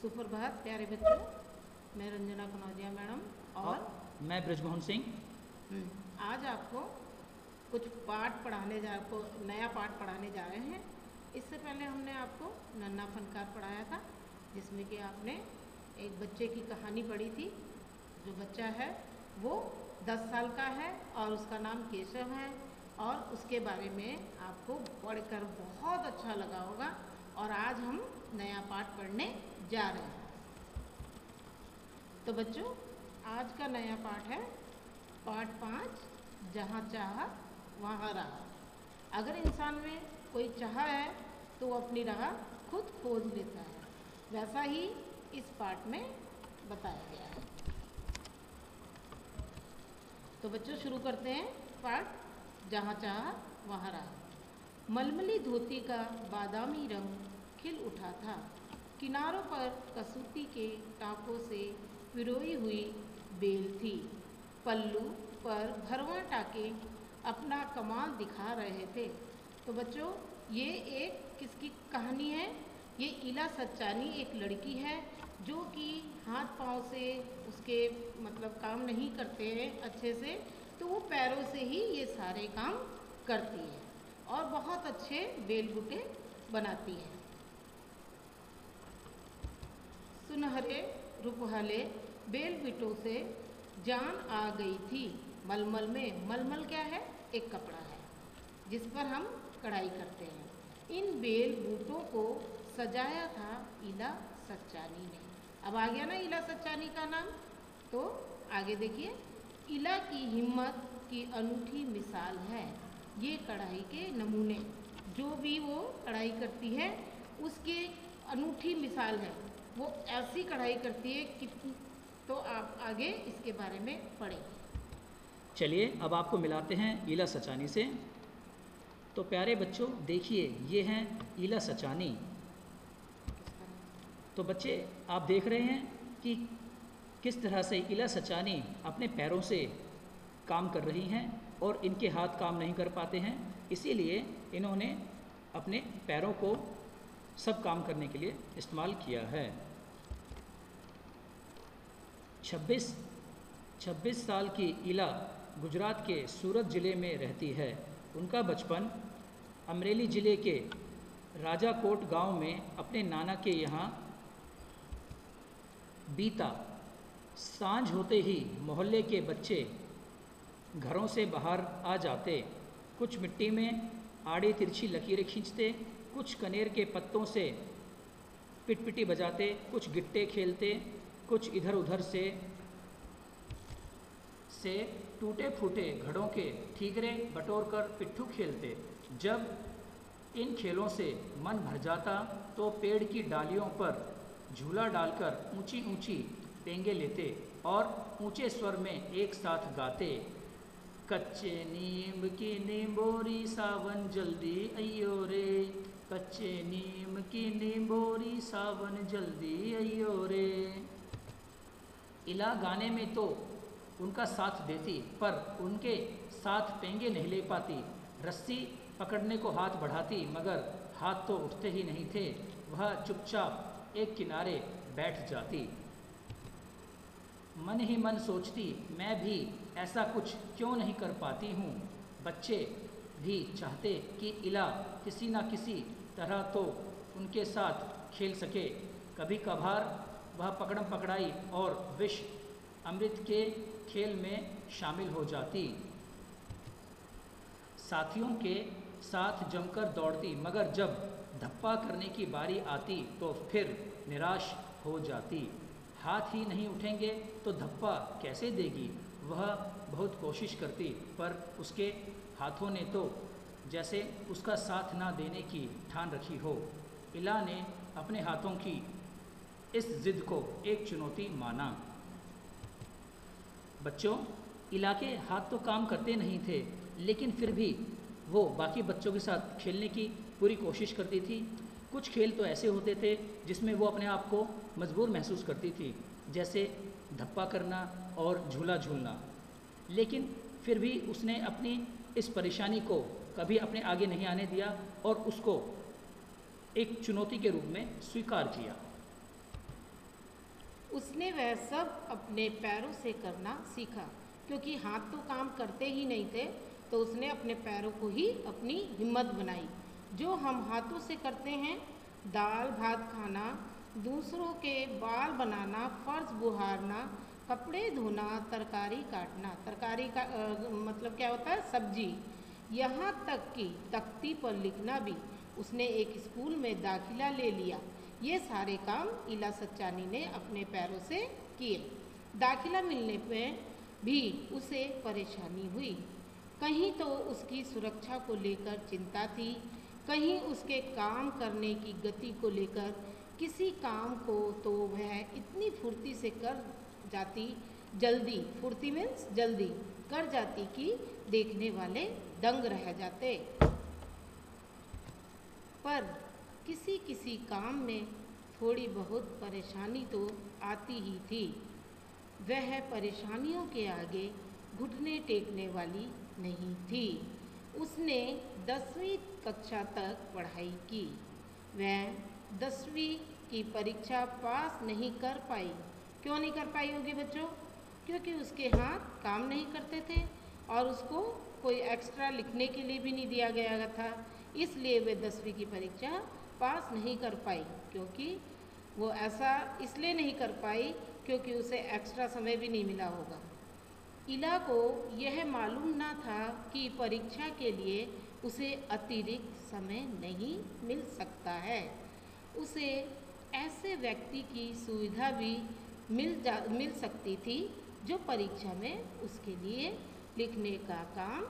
सुप्रभात प्यारे बच्चों, मैं रंजना कनौजिया मैडम और मैं ब्रजमोहन सिंह। आज आपको कुछ नया पाठ पढ़ाने जा रहे हैं। इससे पहले हमने आपको नन्हा फनकार पढ़ाया था, जिसमें कि आपने एक बच्चे की कहानी पढ़ी थी। जो बच्चा है वो 10 साल का है और उसका नाम केशव है, और उसके बारे में आपको पढ़कर बहुत अच्छा लगा होगा। और आज हम नया पाठ पढ़ने जा रहे हैं। तो बच्चों, आज का नया पाठ है पाठ 5, जहाँ चाह वहाँ राह। अगर इंसान में कोई चाह है तो वो अपनी राह खुद खोज लेता है, वैसा ही इस पाठ में बताया गया है। तो बच्चों शुरू करते हैं पाठ जहाँ चाह वहाँ राह। मलमली धोती का बादामी रंग खिल उठा था, किनारों पर कसूती के टाँकों से पिरोई हुई बेल थी। पल्लू पर भरवां टाके अपना कमाल दिखा रहे थे। तो बच्चों, ये एक किसकी कहानी है? ये इला सच्चानी एक लड़की है जो कि हाथ पाँव से उसके काम नहीं करते हैं अच्छे से, तो वो पैरों से ही ये सारे काम करती है और बहुत अच्छे बेल बूटे बनाती है। सुनहरे रुपहले बेल बूटों से जान आ गई थी मलमल में। मलमल क्या है? एक कपड़ा है जिस पर हम कढ़ाई करते हैं। इन बेल बूटों को सजाया था इला सच्चानी ने। अब आ गया ना इला सच्चानी का नाम। तो आगे देखिए, इला की हिम्मत की अनूठी मिसाल है ये कढ़ाई के नमूने। जो भी वो कढ़ाई करती है उसकी अनूठी मिसाल है, वो ऐसी कढ़ाई करती है कि तो आप आगे इसके बारे में पढ़ें। चलिए अब आपको मिलाते हैं इला सचानी से। तो प्यारे बच्चों देखिए, ये हैं इला सचानी। तो बच्चे आप देख रहे हैं कि किस तरह से इला सचानी अपने पैरों से काम कर रही हैं और इनके हाथ काम नहीं कर पाते हैं, इसीलिए इन्होंने अपने पैरों को सब काम करने के लिए इस्तेमाल किया है। 26 साल की इला गुजरात के सूरत ज़िले में रहती है। उनका बचपन अमरेली ज़िले के राजाकोट गांव में अपने नाना के यहाँ बीता। सांझ होते ही मोहल्ले के बच्चे घरों से बाहर आ जाते। कुछ मिट्टी में आड़ी तिरछी लकीरें खींचते, कुछ कनेर के पत्तों से पिटपिटी बजाते, कुछ गिट्टे खेलते, कुछ इधर उधर से टूटे फूटे घड़ों के ठीकरे बटोर कर पिट्ठू खेलते। जब इन खेलों से मन भर जाता तो पेड़ की डालियों पर झूला डालकर ऊंची ऊंची पेंगे लेते और ऊंचे स्वर में एक साथ गाते। कच्चे नीम की नींबोरी सावन जल्दी अयो रे, कच्चे नीम की नींबोरी सावन जल्दी अयो रे। इला गाने में तो उनका साथ देती, पर उनके साथ पेंगे नहीं ले पाती। रस्सी पकड़ने को हाथ बढ़ाती, मगर हाथ तो उठते ही नहीं थे। वह चुपचाप एक किनारे बैठ जाती। मन ही मन सोचती, मैं भी ऐसा कुछ क्यों नहीं कर पाती हूँ। बच्चे भी चाहते कि इला किसी न किसी तरह तो उनके साथ खेल सके। कभी कभार वह पकड़म पकड़ाई और विष अमृत के खेल में शामिल हो जाती। साथियों के साथ जमकर दौड़ती, मगर जब धप्पा करने की बारी आती तो फिर निराश हो जाती। हाथ ही नहीं उठेंगे तो धप्पा कैसे देगी। वह बहुत कोशिश करती, पर उसके हाथों ने तो जैसे उसका साथ ना देने की ठान रखी हो। इला ने अपने हाथों की इस जिद को एक चुनौती माना। बच्चों, इला के हाथ तो काम करते नहीं थे, लेकिन फिर भी वो बाकी बच्चों के साथ खेलने की पूरी कोशिश करती थी। कुछ खेल तो ऐसे होते थे जिसमें वो अपने आप को मजबूर महसूस करती थी, जैसे धप्पा करना और झूला झूलना। लेकिन फिर भी उसने अपनी इस परेशानी को कभी अपने आगे नहीं आने दिया और उसको एक चुनौती के रूप में स्वीकार किया। उसने वह सब अपने पैरों से करना सीखा, क्योंकि हाथ तो काम करते ही नहीं थे, तो उसने अपने पैरों को ही अपनी हिम्मत बनाई। जो हम हाथों से करते हैं, दाल भात खाना, दूसरों के बाल बनाना, फर्श बुहारना, कपड़े धोना, तरकारी काटना, तरकारी का मतलब क्या होता है, सब्जी, यहाँ तक कि तख्ती पर लिखना भी उसने एक स्कूल में दाखिला ले लिया। ये सारे काम इला सच्चानी ने अपने पैरों से किए। दाखिला मिलने पर भी उसे परेशानी हुई। कहीं तो उसकी सुरक्षा को लेकर चिंता थी, कहीं उसके काम करने की गति को लेकर। किसी काम को तो वह इतनी फुर्ती से कर जाती, जल्दी, फुर्ती मीन्स जल्दी कर जाती कि देखने वाले दंग रह जाते। पर किसी किसी काम में थोड़ी बहुत परेशानी तो आती ही थी। वह परेशानियों के आगे घुटने टेकने वाली नहीं थी। उसने 10वीं कक्षा तक पढ़ाई की। वह 10वीं की परीक्षा पास नहीं कर पाई। क्यों नहीं कर पाई होगी बच्चों? क्योंकि उसके हाथ काम नहीं करते थे और उसको कोई एक्स्ट्रा लिखने के लिए भी नहीं दिया गया था। इसलिए वे 10वीं की परीक्षा पास नहीं कर पाई। क्योंकि वो ऐसा इसलिए नहीं कर पाई क्योंकि उसे एक्स्ट्रा समय भी नहीं मिला होगा। इला को यह मालूम ना था कि परीक्षा के लिए उसे अतिरिक्त समय नहीं मिल सकता है। उसे ऐसे व्यक्ति की सुविधा भी मिल सकती थी जो परीक्षा में उसके लिए लिखने का काम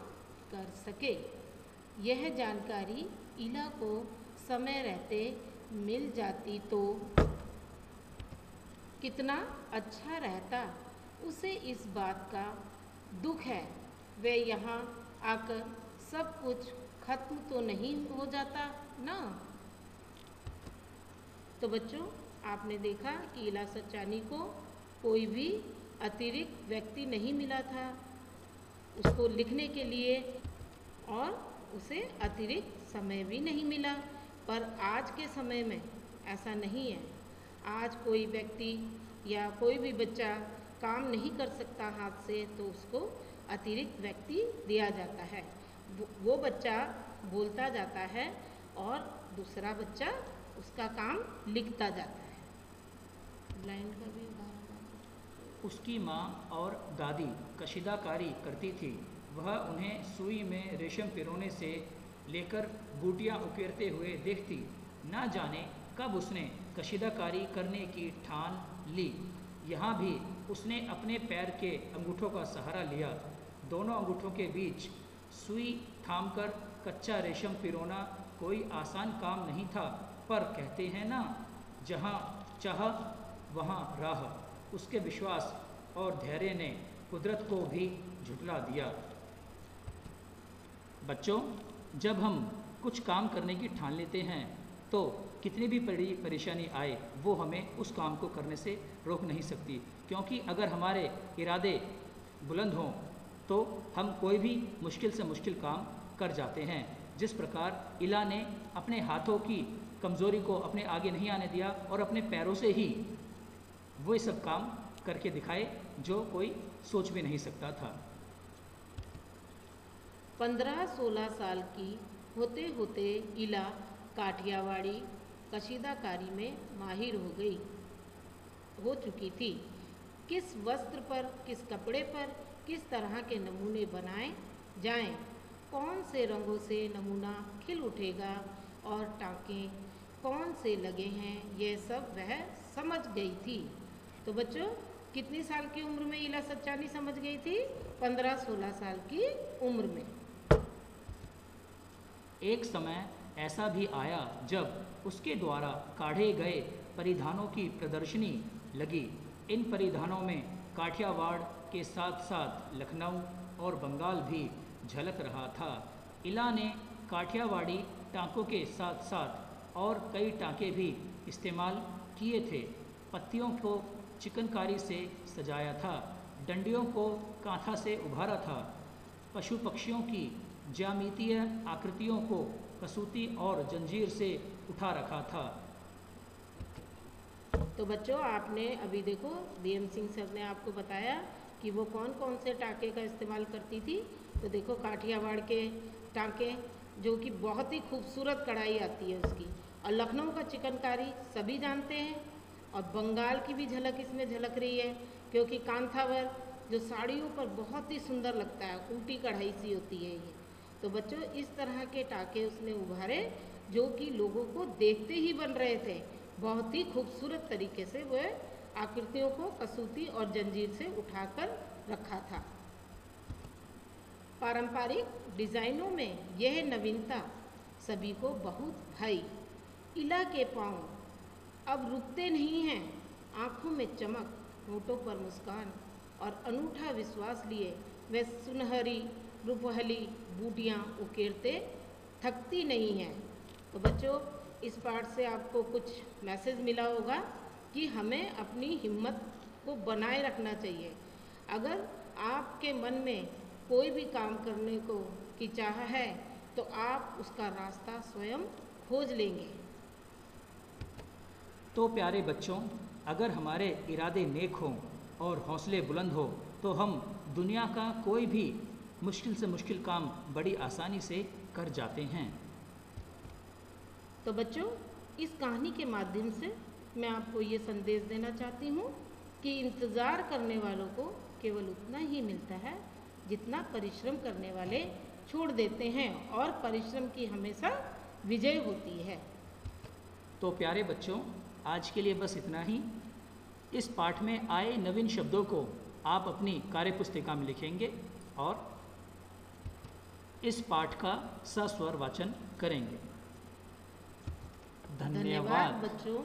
कर सके। यह जानकारी इला को समय रहते मिल जाती तो कितना अच्छा रहता। उसे इस बात का दुख है, वे यहाँ आकर सब कुछ खत्म तो नहीं हो जाता ना। तो बच्चों, आपने देखा कि इला सच्चानी को कोई भी अतिरिक्त व्यक्ति नहीं मिला था उसको लिखने के लिए, और उसे अतिरिक्त समय भी नहीं मिला। पर आज के समय में ऐसा नहीं है। आज कोई व्यक्ति या कोई भी बच्चा काम नहीं कर सकता हाथ से, तो उसको अतिरिक्त व्यक्ति दिया जाता है। वो बच्चा बोलता जाता है और दूसरा बच्चा उसका काम लिखता जाता है। लाइन का भी उसकी माँ और दादी कशीदाकारी करती थी। वह उन्हें सुई में रेशम पिरोने से लेकर बूटियाँ उकेरते हुए देखती। ना जाने कब उसने कशीदाकारी करने की ठान ली। यहाँ भी उसने अपने पैर के अंगूठों का सहारा लिया। दोनों अंगूठों के बीच सुई थामकर कच्चा रेशम पिरोना कोई आसान काम नहीं था। पर कहते हैं ना, जहाँ चाह वहाँ राह। उसके विश्वास और धैर्य ने कुदरत को भी झुठला दिया। बच्चों, जब हम कुछ काम करने की ठान लेते हैं तो कितनी भी बड़ी परेशानी आए वो हमें उस काम को करने से रोक नहीं सकती। क्योंकि अगर हमारे इरादे बुलंद हों तो हम कोई भी मुश्किल से मुश्किल काम कर जाते हैं। जिस प्रकार इला ने अपने हाथों की कमज़ोरी को अपने आगे नहीं आने दिया और अपने पैरों से ही वो सब काम करके दिखाए जो कोई सोच भी नहीं सकता था। 15-16 साल की होते होते इला काठियावाड़ी कशीदाकारी में माहिर हो चुकी थी। किस वस्त्र पर, किस कपड़े पर किस तरह के नमूने बनाए जाएं, कौन से रंगों से नमूना खिल उठेगा और टाँके कौन से लगे हैं, ये सब वह समझ गई थी। तो बच्चों, कितनी साल की उम्र में इला सच्चानी समझ गई थी? 15-16 साल की उम्र में। एक समय ऐसा भी आया जब उसके द्वारा काढ़े गए परिधानों की प्रदर्शनी लगी। इन परिधानों में काठियावाड़ के साथ साथ लखनऊ और बंगाल भी झलक रहा था। इला ने काठियावाड़ी टाँकों के साथ साथ और कई टाँके भी इस्तेमाल किए थे। पत्तियों को चिकनकारी से सजाया था, डंडियों को कांथा से उभारा था, पशु पक्षियों की ज्यामितीय आकृतियों को कसूती और जंजीर से उठा रखा था। तो तो बच्चों आपने अभी देखो बीएम सिंह सर ने आपको बताया कि वो कौन कौन से टाँके का इस्तेमाल करती थी। तो देखो काठियावाड़ के टाँके जो कि बहुत ही खूबसूरत कढ़ाई आती है उसकी, और लखनऊ का चिकनकारी सभी जानते हैं, और बंगाल की भी झलक इसमें झलक रही है क्योंकि कांथावर जो साड़ियों पर बहुत ही सुंदर लगता है, उल्टी कढ़ाई सी होती है ये। तो बच्चों इस तरह के टाँके उसने उभारे जो कि लोगों को देखते ही बन रहे थे, बहुत ही खूबसूरत तरीके से वह आकृतियों को कसूती और जंजीर से उठाकर रखा था। पारंपरिक डिज़ाइनों में यह नवीनता सभी को बहुत भाई। इला के पाँव अब रुकते नहीं हैं, आँखों में चमक, होठों पर मुस्कान और अनूठा विश्वास लिए वे सुनहरी रूपहली बूटियाँ उकेरते थकती नहीं हैं। तो बच्चों इस पाठ से आपको कुछ मैसेज मिला होगा कि हमें अपनी हिम्मत को बनाए रखना चाहिए। अगर आपके मन में कोई भी काम करने को की चाह है तो आप उसका रास्ता स्वयं खोज लेंगे। तो प्यारे बच्चों, अगर हमारे इरादे नेक हों और हौसले बुलंद हो तो हम दुनिया का कोई भी मुश्किल से मुश्किल काम बड़ी आसानी से कर जाते हैं। तो बच्चों इस कहानी के माध्यम से मैं आपको ये संदेश देना चाहती हूँ कि इंतज़ार करने वालों को केवल उतना ही मिलता है जितना परिश्रम करने वाले छोड़ देते हैं, और परिश्रम की हमेशा विजय होती है। तो प्यारे बच्चों, आज के लिए बस इतना ही। इस पाठ में आए नवीन शब्दों को आप अपनी कार्यपुस्तिका में लिखेंगे और इस पाठ का सस्वर वाचन करेंगे। धन्यवाद बच्चों।